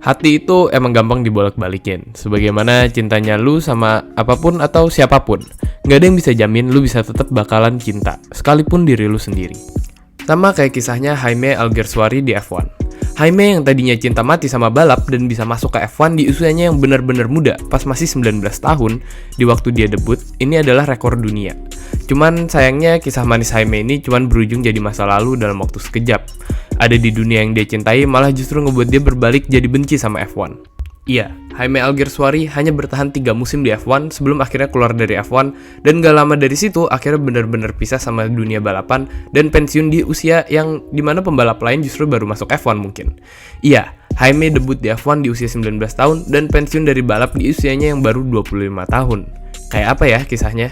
Hati itu emang gampang dibolak-balikin, sebagaimana cintanya lu sama apapun atau siapapun. Gak ada yang bisa jamin lu bisa tetap bakalan cinta, sekalipun diri lu sendiri. Sama kayak kisahnya Jaime Alguersuari di F1. Jaime yang tadinya cinta mati sama balap dan bisa masuk ke F1 di usianya yang benar-benar muda, pas masih 19 tahun, di waktu dia debut, ini adalah rekor dunia. Cuman sayangnya kisah manis Jaime ini cuman berujung jadi masa lalu dalam waktu sekejap. Ada di dunia yang dia cintai malah justru ngebuat dia berbalik jadi benci sama F1. Iya, Jaime Alguersuari hanya bertahan 3 musim di F1 sebelum akhirnya keluar dari F1 dan gak lama dari situ akhirnya benar-benar pisah sama dunia balapan dan pensiun di usia yang dimana pembalap lain justru baru masuk F1 mungkin. Iya, Jaime debut di F1 di usia 19 tahun dan pensiun dari balap di usianya yang baru 25 tahun. Kayak apa ya kisahnya?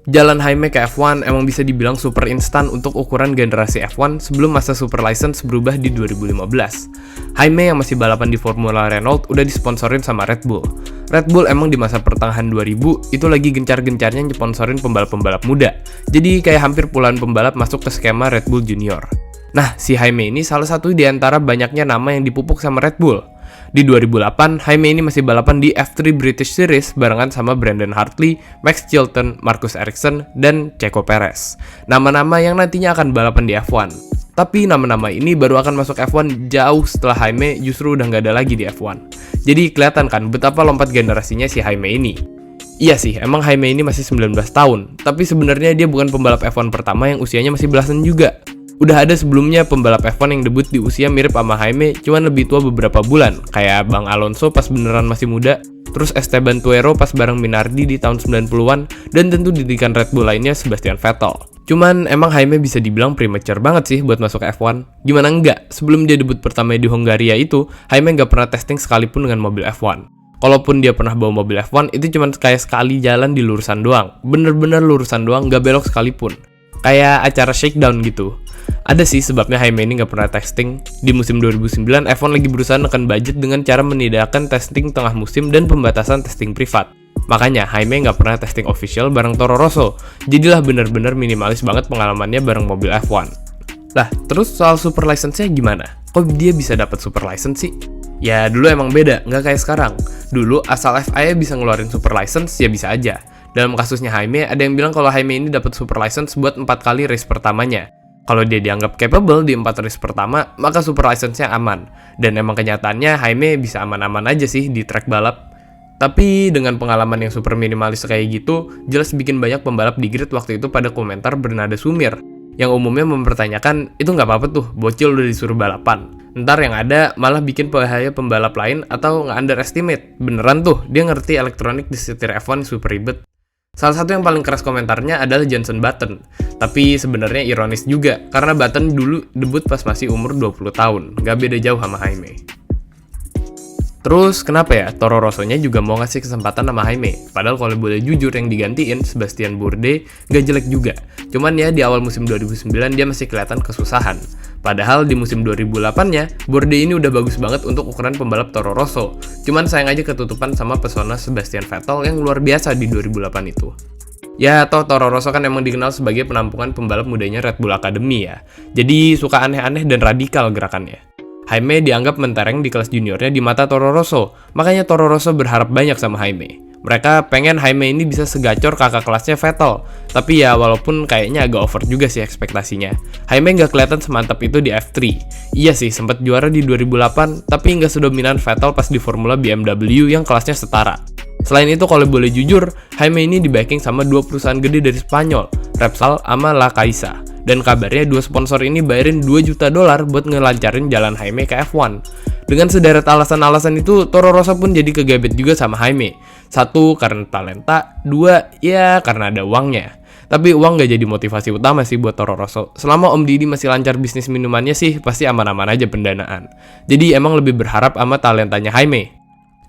Jalan Jaime ke F1 emang bisa dibilang super instan untuk ukuran generasi F1 sebelum masa super license berubah di 2015. Jaime yang masih balapan di Formula Renault udah disponsorin sama Red Bull. Red Bull emang di masa pertengahan 2000 itu lagi gencar-gencarnya nyponsorin pembalap-pembalap muda. Jadi kayak hampir puluhan pembalap masuk ke skema Red Bull Junior. Nah, si Jaime ini salah satu di antara banyaknya nama yang dipupuk sama Red Bull. Di 2008, Jaime ini masih balapan di F3 British Series barengan sama Brandon Hartley, Max Chilton, Marcus Ericsson, dan Checo Perez. Nama-nama yang nantinya akan balapan di F1. Tapi nama-nama ini baru akan masuk F1 jauh setelah Jaime justru udah nggak ada lagi di F1. Jadi kelihatan kan betapa lompat generasinya si Jaime ini. Iya sih, emang Jaime ini masih 19 tahun, tapi sebenarnya dia bukan pembalap F1 pertama yang usianya masih belasan juga. Udah ada sebelumnya pembalap F1 yang debut di usia mirip sama Jaime, cuman lebih tua beberapa bulan, kayak Bang Alonso pas beneran masih muda, terus Esteban Tuero pas bareng Minardi di tahun 90-an, dan tentu didikan Red Bull lainnya Sebastian Vettel. Cuman emang Jaime bisa dibilang premature banget sih buat masuk F1. Gimana enggak, sebelum dia debut pertama di Hongaria itu, Jaime nggak pernah testing sekalipun dengan mobil F1. Kalaupun dia pernah bawa mobil F1, itu cuma kayak sekali jalan di lurusan doang. Bener-bener lurusan doang, nggak belok sekalipun. Kayak acara shakedown gitu. Ada sih sebabnya Jaime ini nggak pernah testing. Di musim 2009, F1 lagi berusaha nekan budget dengan cara meniadakan testing tengah musim dan pembatasan testing privat. Makanya Jaime nggak pernah testing official bareng Toro Rosso. Jadilah bener-bener minimalis banget pengalamannya bareng mobil F1. Lah, terus soal super license-nya gimana? Kok dia bisa dapat super license sih? Ya dulu emang beda, nggak kayak sekarang. Dulu asal FIA bisa ngeluarin super license ya bisa aja. Dalam kasusnya Jaime, ada yang bilang kalau Jaime ini dapat super license buat 4 kali race pertamanya. Kalau dia dianggap capable di 4 race pertama, maka super license-nya aman. Dan emang kenyataannya Jaime bisa aman-aman aja sih di track balap. Tapi dengan pengalaman yang super minimalis kayak gitu, jelas bikin banyak pembalap di grid waktu itu pada komentar bernada sumir. Yang umumnya mempertanyakan, itu nggak apa-apa tuh, bocil udah disuruh balapan. Ntar yang ada malah bikin bahaya pembalap lain atau nge-underestimate. Beneran tuh, dia ngerti elektronik di setir F1 super ribet. Salah satu yang paling keras komentarnya adalah Jenson Button. Tapi sebenarnya ironis juga, karena Button dulu debut pas masih umur 20 tahun. Gak beda jauh sama Jaime. Terus kenapa ya Toro Rosso-nya juga mau ngasih kesempatan sama Jaime? Padahal kalau boleh jujur yang digantiin Sebastian Bourdais gak jelek juga. Cuman ya di awal musim 2009 dia masih kelihatan kesusahan. Padahal di musim 2008-nya, Bourdais ini udah bagus banget untuk ukuran pembalap Toro Rosso. Cuman sayang aja ketutupan sama pesona Sebastian Vettel yang luar biasa di 2008 itu. Ya, Toro Rosso kan emang dikenal sebagai penampungan pembalap mudanya Red Bull Academy ya. Jadi suka aneh-aneh dan radikal gerakannya. Jaime dianggap mentereng di kelas juniornya di mata Toro Rosso, makanya Toro Rosso berharap banyak sama Jaime. Mereka pengen Jaime ini bisa segacor kakak kelasnya Vettel, tapi ya walaupun kayaknya agak over juga sih ekspektasinya. Jaime nggak kelihatan semantap itu di F3. Iya sih, sempat juara di 2008, tapi nggak sedominan Vettel pas di Formula BMW yang kelasnya setara. Selain itu kalau boleh jujur, Jaime ini di-backing sama 2 perusahaan gede dari Spanyol, Repsol sama La Caixa. Dan kabarnya 2 sponsor ini bayarin $2 juta buat ngelancarin jalan Jaime ke F1. Dengan sederet alasan-alasan itu, Toro Rosso pun jadi kegebet juga sama Jaime. 1, karena talenta, 2, ya karena ada uangnya. Tapi uang gak jadi motivasi utama sih buat Toro Rosso. Selama Om Didi masih lancar bisnis minumannya sih, pasti aman-aman aja pendanaan. Jadi emang lebih berharap sama talentanya Jaime.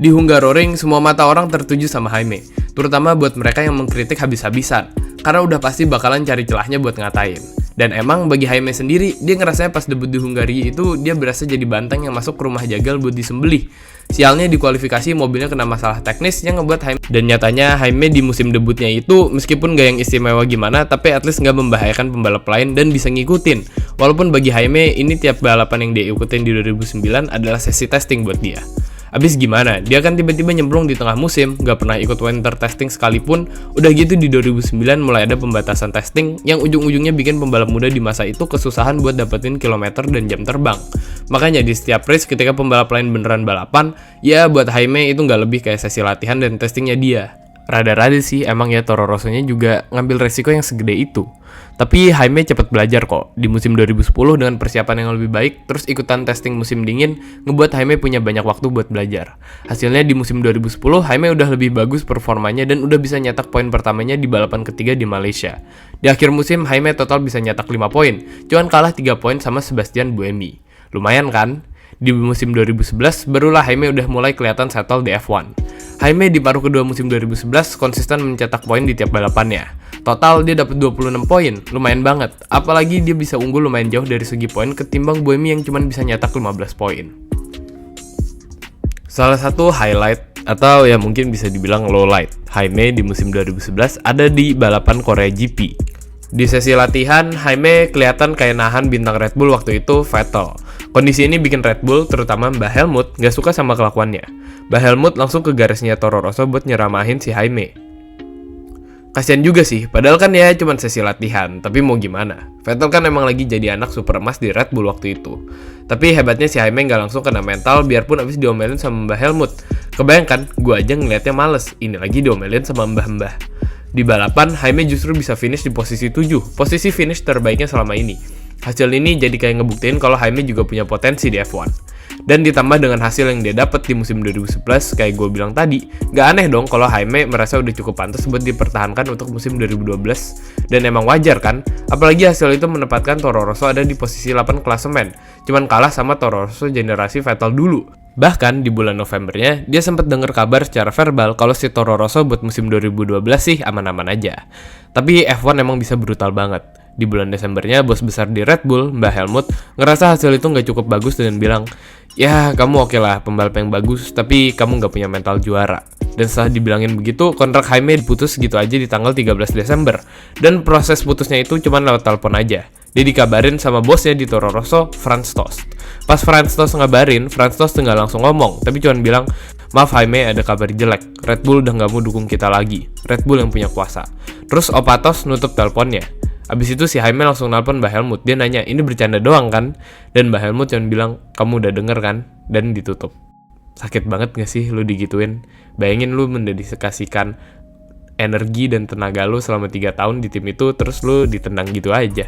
Di Hungaroring, semua mata orang tertuju sama Jaime, terutama buat mereka yang mengkritik habis-habisan, karena udah pasti bakalan cari celahnya buat ngatain. Dan emang bagi Jaime sendiri, dia ngerasanya pas debut di Hungaria itu dia berasa jadi banteng yang masuk ke rumah jagal buat disembelih. Sialnya di kualifikasi mobilnya kena masalah teknis yang ngebuat Jaime. Dan nyatanya Jaime di musim debutnya itu meskipun gak yang istimewa gimana, tapi at least gak membahayakan pembalap lain dan bisa ngikutin. Walaupun bagi Jaime ini tiap balapan yang dia ikutin di 2009 adalah sesi testing buat dia. Abis gimana? Dia kan tiba-tiba nyemplung di tengah musim, gak pernah ikut winter testing sekalipun. Udah gitu di 2009 mulai ada pembatasan testing yang ujung-ujungnya bikin pembalap muda di masa itu kesusahan buat dapetin kilometer dan jam terbang. Makanya di setiap race ketika pembalap lain beneran balapan, ya buat Jaime itu gak lebih kayak sesi latihan dan testingnya dia. Rada-rada sih emang ya Toro Rosso-nya juga ngambil resiko yang segede itu. Tapi Jaime cepat belajar kok. Di musim 2010 dengan persiapan yang lebih baik, terus ikutan testing musim dingin, ngebuat Jaime punya banyak waktu buat belajar. Hasilnya di musim 2010, Jaime udah lebih bagus performanya dan udah bisa nyetak poin pertamanya di balapan ketiga di Malaysia. Di akhir musim, Jaime total bisa nyetak 5 poin, cuman kalah 3 poin sama Sebastian Buemi. Lumayan kan? Di musim 2011, barulah Jaime udah mulai kelihatan settle di F1. Jaime di paruh kedua musim 2011 konsisten mencetak poin di tiap balapannya. Total dia dapat 26 poin, lumayan banget. Apalagi dia bisa unggul lumayan jauh dari segi poin ketimbang Buemi yang cuma bisa nyetak 15 poin. Salah satu highlight atau ya mungkin bisa dibilang lowlight Jaime di musim 2011 ada di balapan Korea GP. Di sesi latihan, Jaime kelihatan kayak nahan bintang Red Bull waktu itu, Vettel. Kondisi ini bikin Red Bull, terutama Mbah Helmut, gak suka sama kelakuannya. Mbah Helmut langsung ke garisnya Toro Rosso buat nyeramahin si Jaime. Kasian juga sih, padahal kan ya cuma sesi latihan, tapi mau gimana? Vettel kan emang lagi jadi anak super emas di Red Bull waktu itu. Tapi hebatnya si Jaime gak langsung kena mental, biarpun abis diomelin sama Mbah Helmut. Kebayangkan, gue aja ngeliatnya males, ini lagi diomelin sama mbah-mbah. Di balapan, Jaime justru bisa finish di posisi 7, posisi finish terbaiknya selama ini. Hasil ini jadi kayak ngebuktiin kalau Jaime juga punya potensi di F1. Dan ditambah dengan hasil yang dia dapat di musim 2011, kayak gue bilang tadi, gak aneh dong kalau Jaime merasa udah cukup pantas buat dipertahankan untuk musim 2012. Dan emang wajar kan, apalagi hasil itu menempatkan Toro Rosso ada di posisi 8 klasemen, cuman kalah sama Toro Rosso generasi Vettel dulu. Bahkan di bulan Novembernya, dia sempat dengar kabar secara verbal kalau si Toro Rosso buat musim 2012 sih aman-aman aja. Tapi F1 emang bisa brutal banget. Di bulan Desembernya, bos besar di Red Bull, Mbah Helmut, ngerasa hasil itu nggak cukup bagus dan bilang, ya kamu oke lah pembalap yang bagus, tapi kamu nggak punya mental juara. Dan setelah dibilangin begitu, kontrak Jaime diputus gitu aja di tanggal 13 Desember. Dan proses putusnya itu cuma lewat telepon aja. Dia dikabarin sama bosnya di Toro Rosso, Franz Tost. Pas Franz Tost ngabarin, Franz Tost nggak langsung ngomong, tapi cuma bilang, maaf Jaime, ada kabar jelek. Red Bull udah nggak mau dukung kita lagi. Red Bull yang punya kuasa. Terus Opa Tost nutup teleponnya. Abis itu si Jaime langsung nelpon Mbah Helmut. Dia nanya, ini bercanda doang kan? Dan Mbah Helmut cuma bilang, kamu udah denger kan? Dan ditutup. Sakit banget gak sih lu digituin? Bayangin lu mendedikasikan energi dan tenaga lu selama 3 tahun di tim itu, terus lu ditendang gitu aja.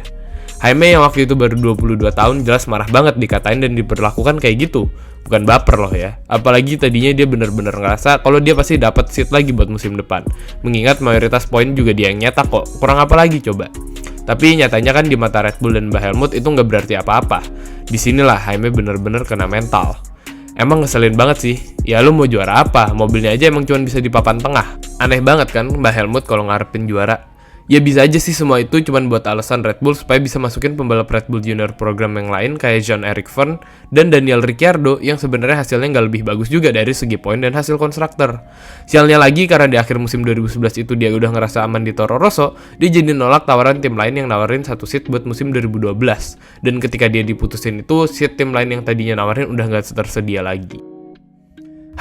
Jaime yang waktu itu baru 22 tahun jelas marah banget dikatain dan diperlakukan kayak gitu. Bukan baper loh ya. Apalagi tadinya dia bener-bener ngerasa kalau dia pasti dapat seat lagi buat musim depan. Mengingat mayoritas poin juga dia yang nyetak kok. Kurang apa lagi coba? Tapi nyatanya kan di mata Red Bull dan Mbah Helmut itu nggak berarti apa-apa. Disinilah Jaime bener-bener kena mental. Emang ngeselin banget sih. Ya lu mau juara apa? Mobilnya aja emang cuma bisa di papan tengah. Aneh banget kan Mbah Helmut kalau ngarepin juara. Ya bisa aja sih semua itu cuman buat alasan Red Bull supaya bisa masukin pembalap Red Bull Junior program yang lain kayak Jean-Eric Vergne dan Daniel Ricciardo yang sebenarnya hasilnya nggak lebih bagus juga dari segi poin dan hasil konstruktor. Sialnya lagi karena di akhir musim 2011 itu dia udah ngerasa aman di Toro Rosso, dia jadi nolak tawaran tim lain yang nawarin satu seat buat musim 2012. Dan ketika dia diputusin itu, seat tim lain yang tadinya nawarin udah nggak tersedia lagi.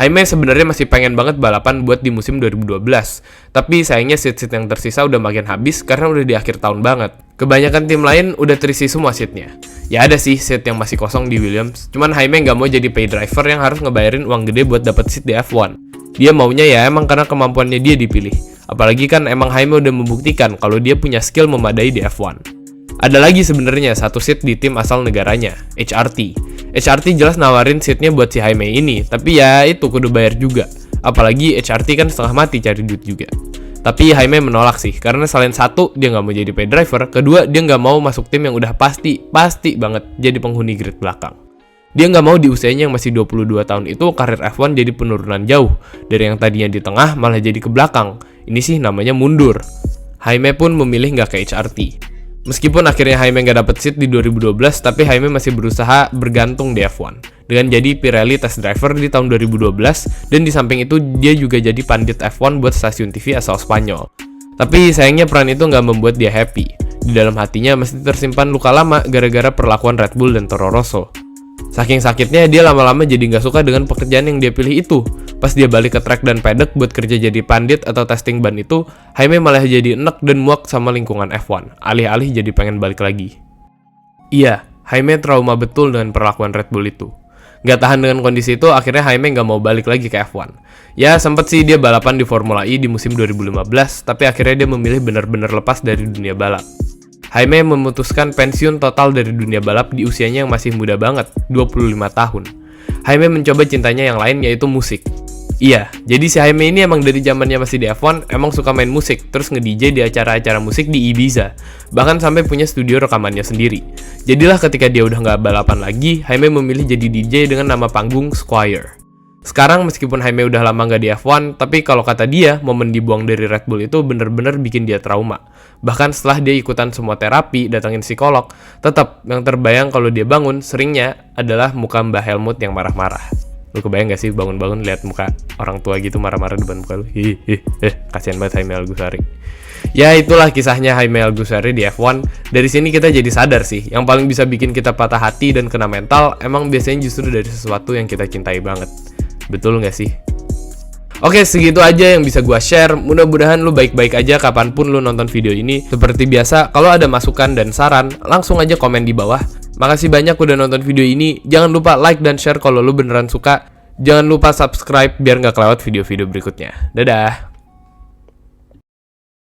Jaime sebenarnya masih pengen banget balapan buat di musim 2012, tapi sayangnya seat-seat yang tersisa udah makin habis karena udah di akhir tahun banget. Kebanyakan tim lain udah terisi semua seatnya. Ya ada sih seat yang masih kosong di Williams, cuman Jaime nggak mau jadi pay driver yang harus ngebayarin uang gede buat dapet seat di F1. Dia maunya ya emang karena kemampuannya dia dipilih. Apalagi kan emang Jaime udah membuktikan kalau dia punya skill memadai di F1. Ada lagi sebenarnya satu seat di tim asal negaranya, HRT. HRT jelas nawarin seatnya buat si Jaime ini, tapi ya itu kudu bayar juga. Apalagi HRT kan setengah mati cari duit juga. Tapi Jaime menolak sih, karena selain satu, dia nggak mau jadi pay driver, kedua dia nggak mau masuk tim yang udah pasti banget jadi penghuni grid belakang. Dia nggak mau di usianya yang masih 22 tahun itu karir F1 jadi penurunan jauh, dari yang tadinya di tengah malah jadi ke belakang. Ini sih namanya mundur. Jaime pun memilih nggak ke HRT. Meskipun akhirnya Jaime nggak dapet seat di 2012, tapi Jaime masih berusaha bergantung di F1 dengan jadi Pirelli test driver di tahun 2012, dan di samping itu dia juga jadi pandit F1 buat stasiun TV asal Spanyol. Tapi sayangnya peran itu nggak membuat dia happy. Di dalam hatinya masih tersimpan luka lama gara-gara perlakuan Red Bull dan Toro Rosso. Saking sakitnya dia lama-lama jadi nggak suka dengan pekerjaan yang dia pilih itu. Pas dia balik ke track dan paddock buat kerja jadi pandit atau testing ban itu, Jaime malah jadi enek dan muak sama lingkungan F1, alih-alih jadi pengen balik lagi. Iya, Jaime trauma betul dengan perlakuan Red Bull itu. Gak tahan dengan kondisi itu, akhirnya Jaime gak mau balik lagi ke F1. Ya, sempet sih dia balapan di Formula E di musim 2015, tapi akhirnya dia memilih benar-benar lepas dari dunia balap. Jaime memutuskan pensiun total dari dunia balap di usianya yang masih muda banget, 25 tahun. Jaime mencoba cintanya yang lain, yaitu musik. Iya, jadi si Jaime ini emang dari zamannya masih di F1, emang suka main musik, terus nge-DJ di acara-acara musik di Ibiza. Bahkan sampai punya studio rekamannya sendiri. Jadilah ketika dia udah nggak balapan lagi, Jaime memilih jadi DJ dengan nama panggung Squire. Sekarang meskipun Jaime udah lama nggak di F1, tapi kalau kata dia, momen dibuang dari Red Bull itu bener-bener bikin dia trauma. Bahkan setelah dia ikutan semua terapi, datangin psikolog, tetap yang terbayang kalau dia bangun seringnya adalah muka Mbah Helmut yang marah-marah. Lu kebayang gak sih bangun-bangun lihat muka orang tua gitu marah-marah depan muka lu? Kasian banget Jaime Alguersuari. Ya itulah kisahnya Jaime Alguersuari di F1. Dari sini kita jadi sadar sih, yang paling bisa bikin kita patah hati dan kena mental emang biasanya justru dari sesuatu yang kita cintai banget. Betul gak sih? Oke, segitu aja yang bisa gua share. Mudah-mudahan lu baik-baik aja kapanpun lu nonton video ini. Seperti biasa, kalau ada masukan dan saran, langsung aja komen di bawah. Makasih banyak udah nonton video ini. Jangan lupa like dan share kalau lu beneran suka. Jangan lupa subscribe biar nggak kelewat video-video berikutnya. Dadah!